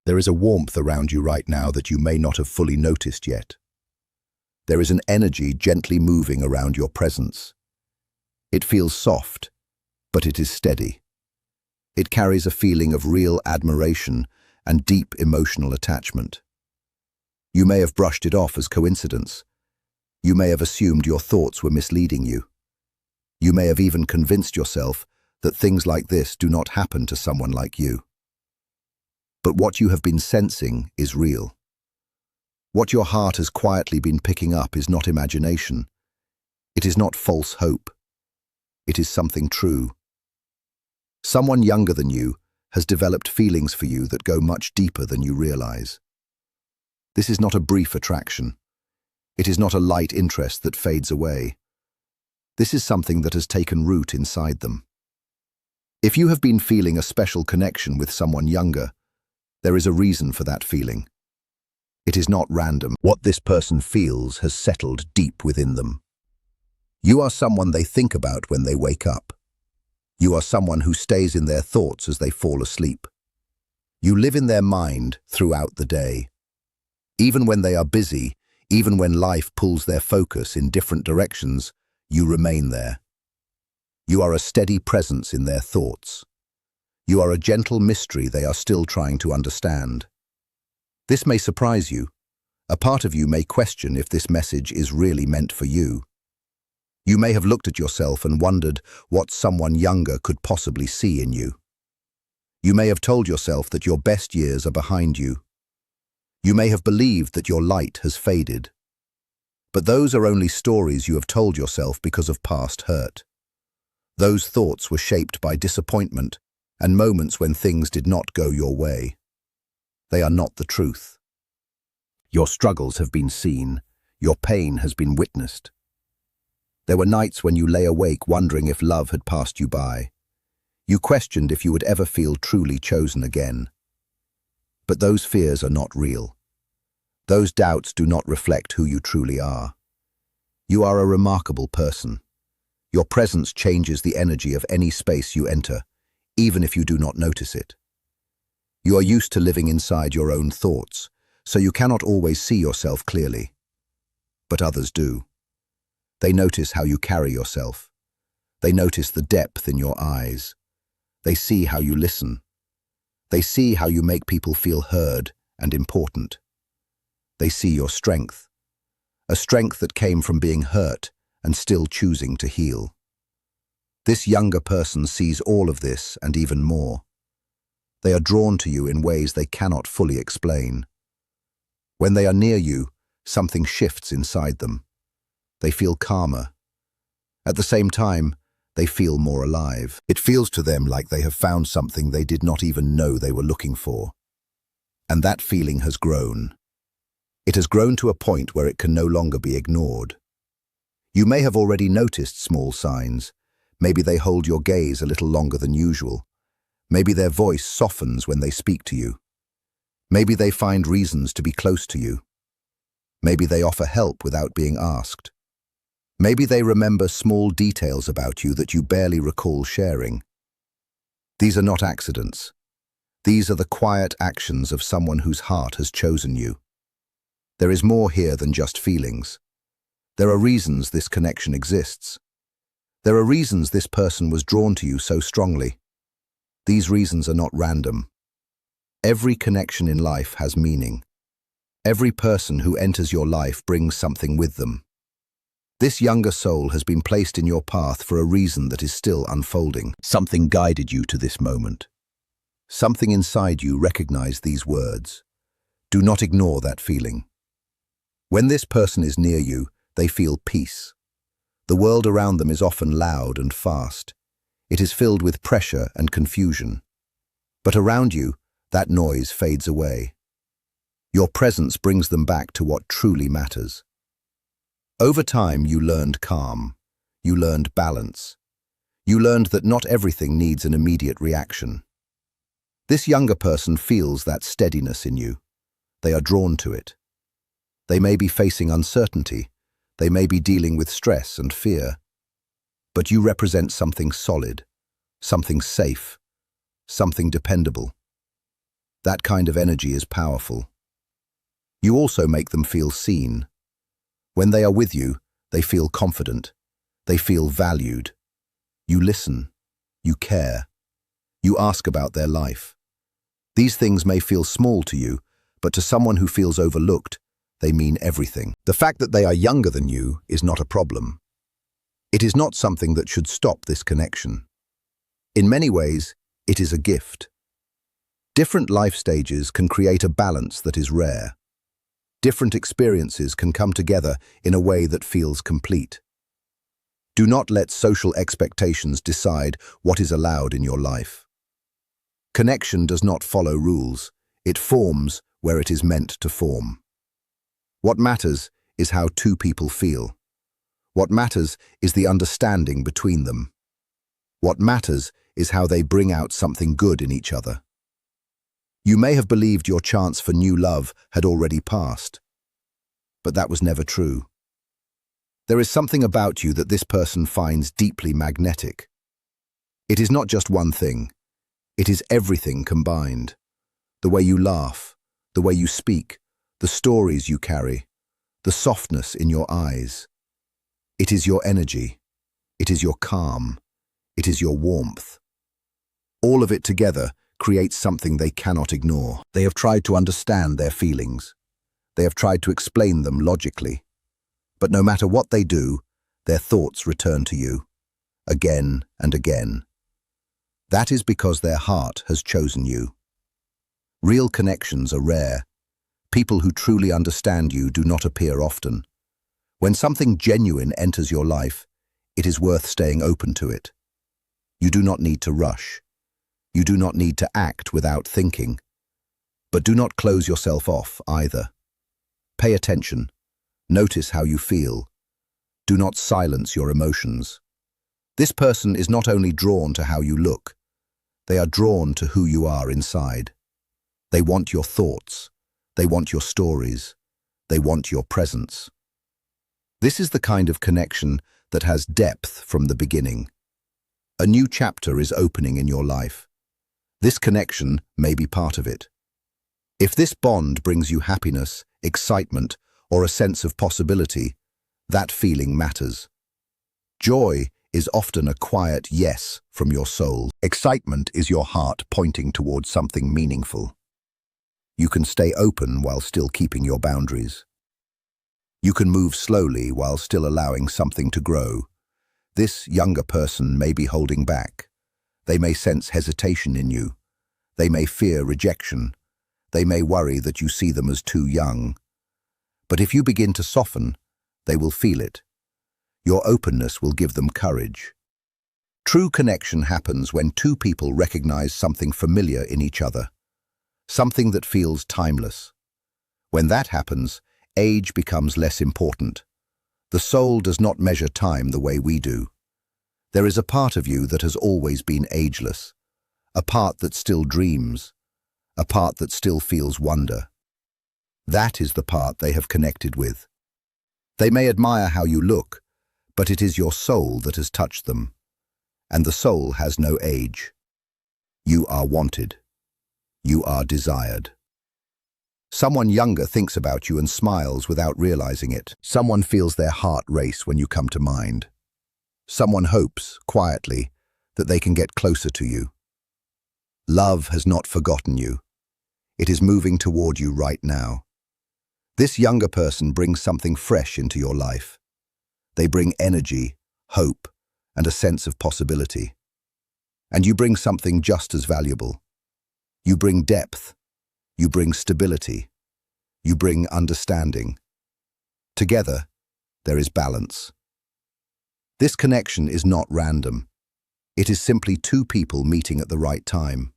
There is a warmth around you right now that you may not have fully noticed yet. There is an energy gently moving around your presence. It feels soft, but it is steady. It carries a feeling of real admiration and deep emotional attachment. You may have brushed it off as coincidence. You may have assumed your thoughts were misleading you. You may have even convinced yourself that things like this do not happen to someone like you. But what you have been sensing is real. What your heart has quietly been picking up is not imagination. It is not false hope. It is something true. Someone younger than you has developed feelings for you that go much deeper than you realize. This is not a brief attraction. It is not a light interest that fades away. This is something that has taken root inside them. If you have been feeling a special connection with someone younger, there is a reason for that feeling. It is not random. What this person feels has settled deep within them. You are someone they think about when they wake up. You are someone who stays in their thoughts as they fall asleep. You live in their mind throughout the day. Even when they are busy, even when life pulls their focus in different directions, you remain there. You are a steady presence in their thoughts. You are a gentle mystery they are still trying to understand. This may surprise you. A part of you may question if this message is really meant for you. You may have looked at yourself and wondered what someone younger could possibly see in you. You may have told yourself that your best years are behind you. You may have believed that your light has faded. But those are only stories you have told yourself because of past hurt. Those thoughts were shaped by disappointment and moments when things did not go your way. They are not the truth. Your struggles have been seen. Your pain has been witnessed. There were nights when you lay awake wondering if love had passed you by. You questioned if you would ever feel truly chosen again. But those fears are not real. Those doubts do not reflect who you truly are. You are a remarkable person. Your presence changes the energy of any space you enter, even if you do not notice it. You are used to living inside your own thoughts, so you cannot always see yourself clearly. But others do. They notice how you carry yourself. They notice the depth in your eyes. They see how you listen. They see how you make people feel heard and important. They see your strength, a strength that came from being hurt and still choosing to heal. This younger person sees all of this and even more. They are drawn to you in ways they cannot fully explain. When they are near you, something shifts inside them. They feel calmer. At the same time, they feel more alive. It feels to them like they have found something they did not even know they were looking for. And that feeling has grown. It has grown to a point where it can no longer be ignored. You may have already noticed small signs. Maybe they hold your gaze a little longer than usual. Maybe their voice softens when they speak to you. Maybe they find reasons to be close to you. Maybe they offer help without being asked. Maybe they remember small details about you that you barely recall sharing. These are not accidents. These are the quiet actions of someone whose heart has chosen you. There is more here than just feelings. There are reasons this connection exists. There are reasons this person was drawn to you so strongly. These reasons are not random. Every connection in life has meaning. Every person who enters your life brings something with them. This younger soul has been placed in your path for a reason that is still unfolding. Something guided you to this moment. Something inside you recognized these words. Do not ignore that feeling. When this person is near you, they feel peace. The world around them is often loud and fast. It is filled with pressure and confusion. But around you, that noise fades away. Your presence brings them back to what truly matters. Over time, you learned calm. You learned balance. You learned that not everything needs an immediate reaction. This younger person feels that steadiness in you. They are drawn to it. They may be facing uncertainty. They may be dealing with stress and fear. But you represent something solid, something safe, something dependable. That kind of energy is powerful. You also make them feel seen. When they are with you, they feel confident. They feel valued. You listen. You care. You ask about their life. These things may feel small to you, but to someone who feels overlooked, they mean everything. The fact that they are younger than you is not a problem. It is not something that should stop this connection. In many ways, it is a gift. Different life stages can create a balance that is rare. Different experiences can come together in a way that feels complete. Do not let social expectations decide what is allowed in your life. Connection does not follow rules. It forms where it is meant to form. What matters is how two people feel. What matters is the understanding between them. What matters is how they bring out something good in each other. You may have believed your chance for new love had already passed, but that was never true. There is something about you that this person finds deeply magnetic. It is not just one thing. It is everything combined. The way you laugh, the way you speak, the stories you carry, the softness in your eyes. It is your energy. It is your calm. It is your warmth. All of it together creates something they cannot ignore. They have tried to understand their feelings. They have tried to explain them logically. But no matter what they do, their thoughts return to you, again and again. That is because their heart has chosen you. Real connections are rare. People who truly understand you do not appear often. When something genuine enters your life, it is worth staying open to it. You do not need to rush. You do not need to act without thinking. But do not close yourself off either. Pay attention. Notice how you feel. Do not silence your emotions. This person is not only drawn to how you look, they are drawn to who you are inside. They want your thoughts. They want your stories. They want your presence. This is the kind of connection that has depth from the beginning. A new chapter is opening in your life. This connection may be part of it. If this bond brings you happiness, excitement, or a sense of possibility, that feeling matters. Joy is often a quiet yes from your soul. Excitement is your heart pointing towards something meaningful. You can stay open while still keeping your boundaries. You can move slowly while still allowing something to grow. This younger person may be holding back. They may sense hesitation in you. They may fear rejection. They may worry that you see them as too young. But if you begin to soften, they will feel it. Your openness will give them courage. True connection happens when two people recognize something familiar in each other, something that feels timeless. When that happens, age becomes less important. The soul does not measure time the way we do. There is a part of you that has always been ageless, a part that still dreams, a part that still feels wonder. That is the part they have connected with. They may admire how you look, but it is your soul that has touched them, and the soul has no age. You are wanted. You are desired. Someone younger thinks about you and smiles without realizing it. Someone feels their heart race when you come to mind. Someone hopes, quietly, that they can get closer to you. Love has not forgotten you. It is moving toward you right now. This younger person brings something fresh into your life. They bring energy, hope, and a sense of possibility. And you bring something just as valuable. You bring depth. You bring stability. You bring understanding. Together, there is balance. This connection is not random. It is simply two people meeting at the right time.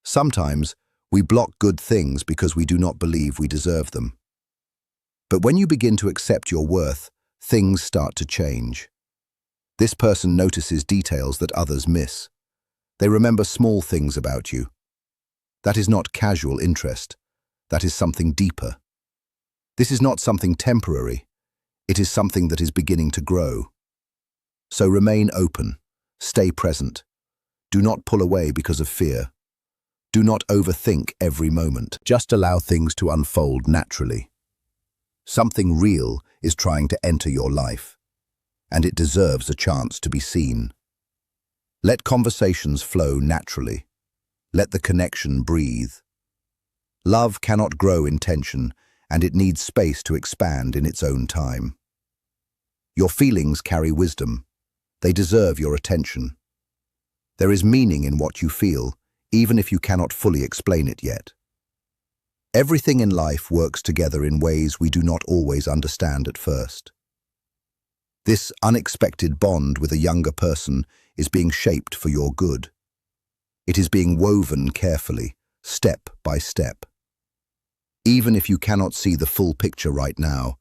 Sometimes, we block good things because we do not believe we deserve them. But when you begin to accept your worth, things start to change. This person notices details that others miss. They remember small things about you. That is not casual interest. That is something deeper. This is not something temporary. It is something that is beginning to grow. So remain open. Stay present. Do not pull away because of fear. Do not overthink every moment. Just allow things to unfold naturally. Something real is trying to enter your life, and it deserves a chance to be seen. Let conversations flow naturally. Let the connection breathe. Love cannot grow in tension, and it needs space to expand in its own time. Your feelings carry wisdom. They deserve your attention. There is meaning in what you feel, even if you cannot fully explain it yet. Everything in life works together in ways we do not always understand at first. This unexpected bond with a younger person is being shaped for your good. It is being woven carefully, step by step. Even if you cannot see the full picture right now,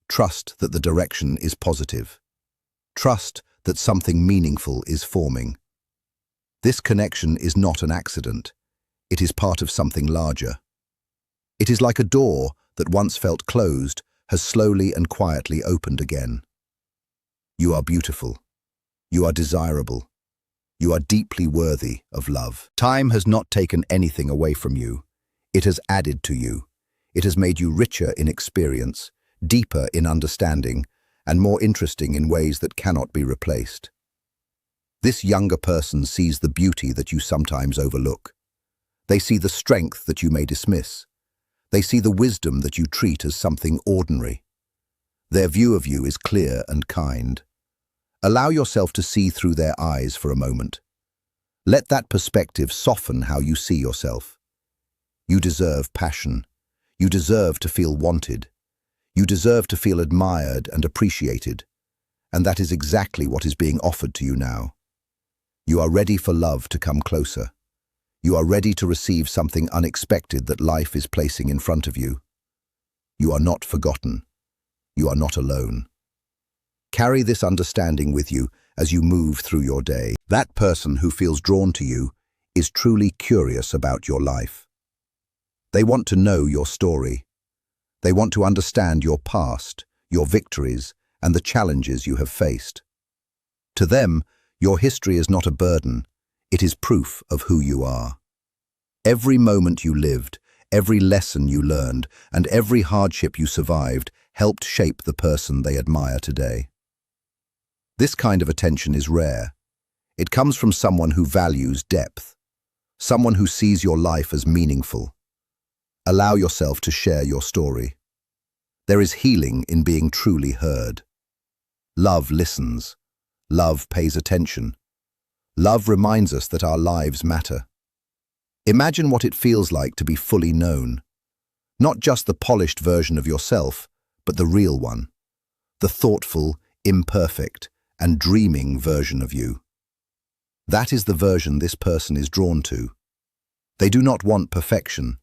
trust that the direction is positive. Trust that something meaningful is forming. This connection is not an accident. It is part of something larger. It is like a door that once felt closed has slowly and quietly opened again. You are beautiful. You are desirable. You are deeply worthy of love. Time has not taken anything away from you. It has added to you. It has made you richer in experience, deeper in understanding, and more interesting in ways that cannot be replaced. This younger person sees the beauty that you sometimes overlook. They see the strength that you may dismiss. They see the wisdom that you treat as something ordinary. Their view of you is clear and kind. Allow yourself to see through their eyes for a moment. Let that perspective soften how you see yourself. You deserve passion. You deserve to feel wanted. You deserve to feel admired and appreciated. And that is exactly what is being offered to you now. You are ready for love to come closer. You are ready to receive something unexpected that life is placing in front of you. You are not forgotten. You are not alone. Carry this understanding with you as you move through your day. That person who feels drawn to you is truly curious about your life. They want to know your story. They want to understand your past, your victories, and the challenges you have faced. To them, your history is not a burden. It is proof of who you are. Every moment you lived, every lesson you learned, and every hardship you survived helped shape the person they admire today. This kind of attention is rare. It comes from someone who values depth, someone who sees your life as meaningful. Allow yourself to share your story. There is healing in being truly heard. Love listens. Love pays attention. Love reminds us that our lives matter. Imagine what it feels like to be fully known. Not just the polished version of yourself, but the real one. The thoughtful, imperfect, and dreaming version of you. That is the version this person is drawn to. They do not want perfection.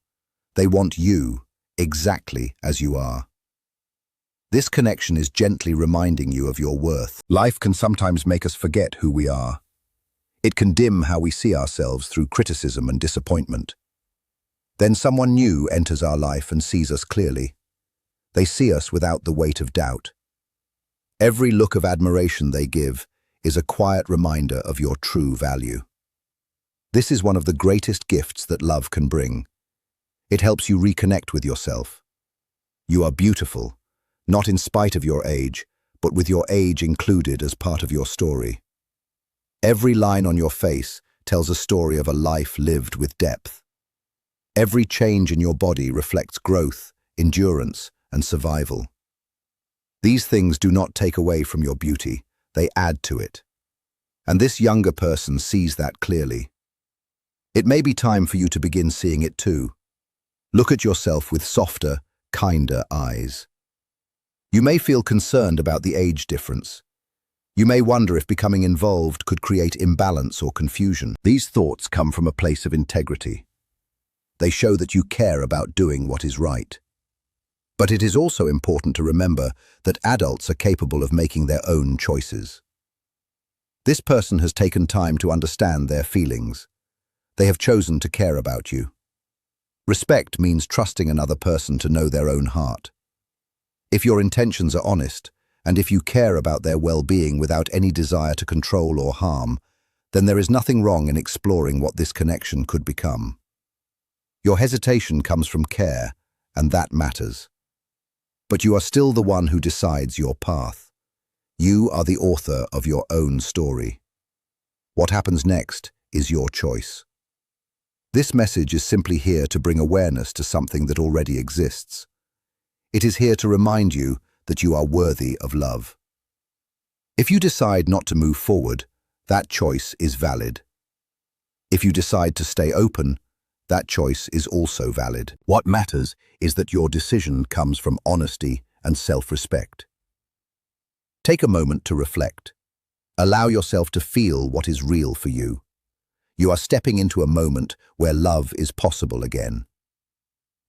They want you, exactly as you are. This connection is gently reminding you of your worth. Life can sometimes make us forget who we are. It can dim how we see ourselves through criticism and disappointment. Then someone new enters our life and sees us clearly. They see us without the weight of doubt. Every look of admiration they give is a quiet reminder of your true value. This is one of the greatest gifts that love can bring. It helps you reconnect with yourself. You are beautiful, not in spite of your age, but with your age included as part of your story. Every line on your face tells a story of a life lived with depth. Every change in your body reflects growth, endurance, and survival. These things do not take away from your beauty, they add to it. And this younger person sees that clearly. It may be time for you to begin seeing it too. Look at yourself with softer, kinder eyes. You may feel concerned about the age difference. You may wonder if becoming involved could create imbalance or confusion. These thoughts come from a place of integrity. They show that you care about doing what is right. But it is also important to remember that adults are capable of making their own choices. This person has taken time to understand their feelings. They have chosen to care about you. Respect means trusting another person to know their own heart. If your intentions are honest, and if you care about their well-being without any desire to control or harm, then there is nothing wrong in exploring what this connection could become. Your hesitation comes from care, and that matters. But you are still the one who decides your path. You are the author of your own story. What happens next is your choice. This message is simply here to bring awareness to something that already exists. It is here to remind you that you are worthy of love. If you decide not to move forward, that choice is valid. If you decide to stay open, that choice is also valid. What matters is that your decision comes from honesty and self-respect. Take a moment to reflect. Allow yourself to feel what is real for you. You are stepping into a moment where love is possible again.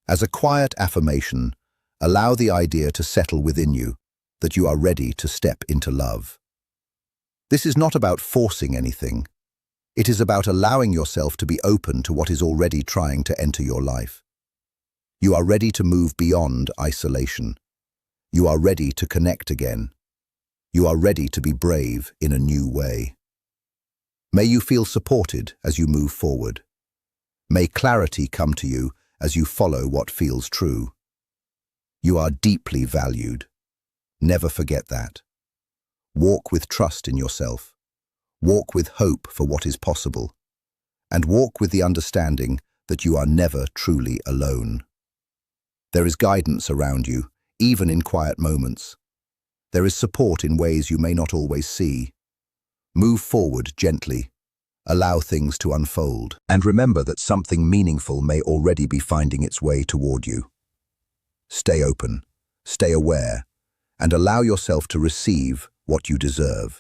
As a quiet affirmation, allow the idea to settle within you that you are ready to step into love. This is not about forcing anything. It is about allowing yourself to be open to what is already trying to enter your life. You are ready to move beyond isolation. You are ready to connect again. You are ready to be brave in a new way. May you feel supported as you move forward. May clarity come to you as you follow what feels true. You are deeply valued. Never forget that. Walk with trust in yourself. Walk with hope for what is possible. And walk with the understanding that you are never truly alone. There is guidance around you, even in quiet moments. There is support in ways you may not always see. Move forward gently. Allow things to unfold. And remember that something meaningful may already be finding its way toward you. Stay open, stay aware, and allow yourself to receive what you deserve.